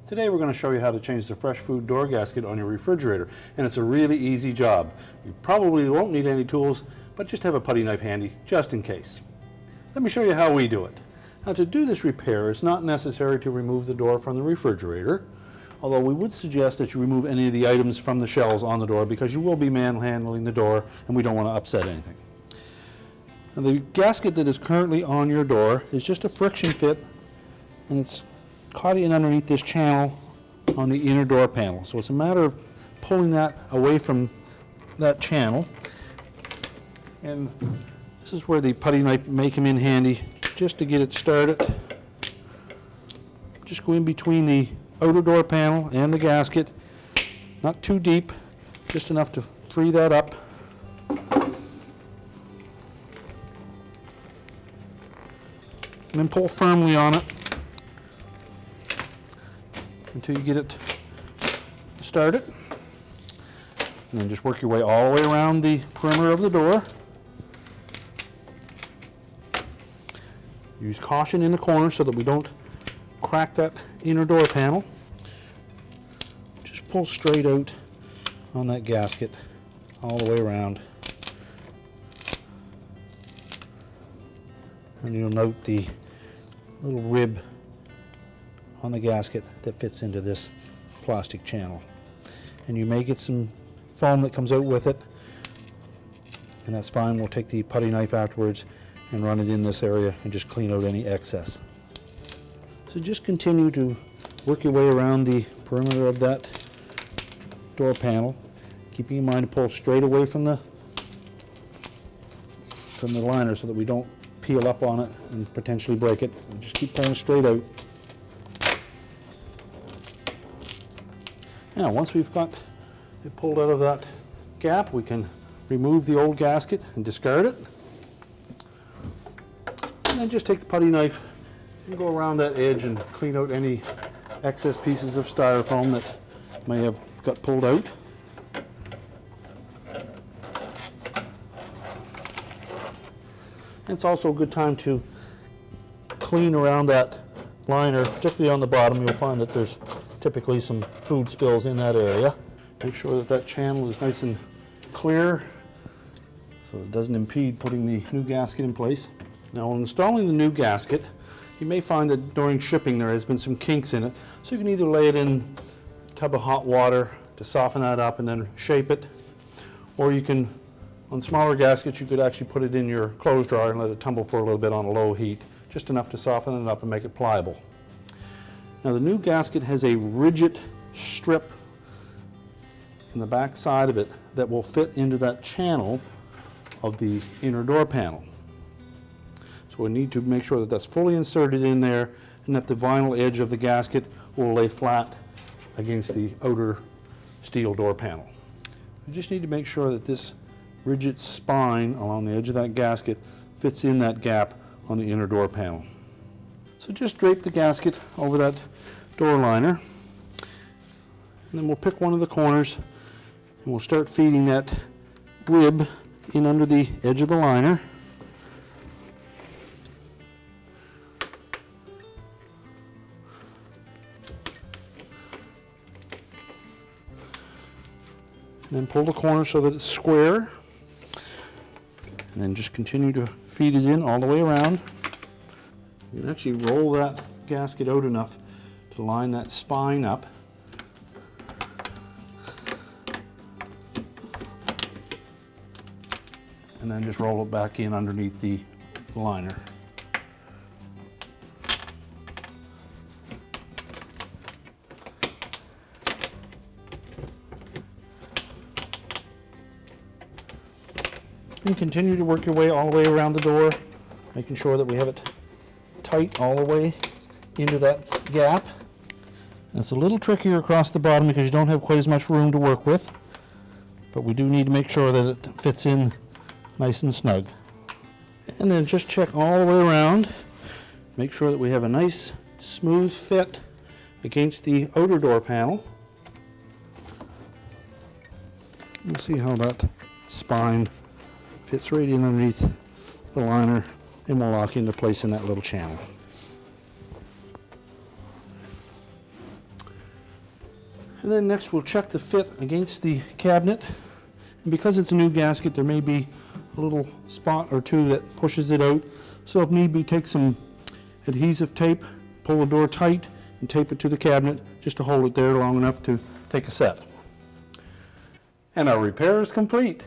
Today we're going to show you how to change the Fresh Food Door Gasket on your refrigerator, and it's a really easy job. You probably won't need any tools, but just have a putty knife handy just in case. Let me show you how we do it. Now, to do this repair, it's not necessary to remove the door from the refrigerator, although we would suggest that you remove any of the items from the shelves on the door because you will be manhandling the door and we don't want to upset anything. Now, the gasket that is currently on your door is just a friction fit, and it's caught in underneath this channel on the inner door panel. So it's a matter of pulling that away from that channel. And this is where the putty knife may come in handy just to get it started. Just go in between the outer door panel and the gasket. Not too deep, just enough to free that up. And then pull firmly on it until you get it started. And then just work your way all the way around the perimeter of the door. Use caution in the corner so that we don't crack that inner door panel. Just pull straight out on that gasket all the way around. And you'll note the little rib on the gasket that fits into this plastic channel. And you may get some foam that comes out with it, and that's fine. We'll take the putty knife afterwards and run it in this area and just clean out any excess. So just continue to work your way around the perimeter of that door panel, keeping in mind to pull straight away from the liner so that we don't peel up on it and potentially break it. And just keep pulling straight out. Now, once we've got it pulled out of that gap, we can remove the old gasket and discard it. And then just take the putty knife and go around that edge and clean out any excess pieces of styrofoam that may have got pulled out. It's also a good time to clean around that liner, particularly on the bottom. You'll find that there's typically some food spills in that area. Make sure that that channel is nice and clear so it doesn't impede putting the new gasket in place. Now, when installing the new gasket, you may find that during shipping there has been some kinks in it, so you can either lay it in a tub of hot water to soften that up and then shape it, or you can, on smaller gaskets, you could actually put it in your clothes dryer and let it tumble for a little bit on a low heat, just enough to soften it up and make it pliable. Now, the new gasket has a rigid strip in the back side of it that will fit into that channel of the inner door panel. So we need to make sure that that's fully inserted in there and that the vinyl edge of the gasket will lay flat against the outer steel door panel. We just need to make sure that this rigid spine along the edge of that gasket fits in that gap on the inner door panel. So just drape the gasket over that door liner, and then we'll pick one of the corners and we'll start feeding that rib in under the edge of the liner. And then pull the corner so that it's square, and then just continue to feed it in all the way around. You can actually roll that gasket out enough to line that spine up. And then just roll it back in underneath the liner. And continue to work your way all the way around the door, making sure that we have it tight all the way into that gap. And it's a little trickier across the bottom because you don't have quite as much room to work with, but we do need to make sure that it fits in nice and snug. And then just check all the way around, make sure that we have a nice smooth fit against the outer door panel. We'll see how that spine fits right in underneath the liner and will lock into place in that little channel. And then next we'll check the fit against the cabinet. And because it's a new gasket, there may be a little spot or two that pushes it out. So if need be, take some adhesive tape, pull the door tight, and tape it to the cabinet just to hold it there long enough to take a set. And our repair is complete.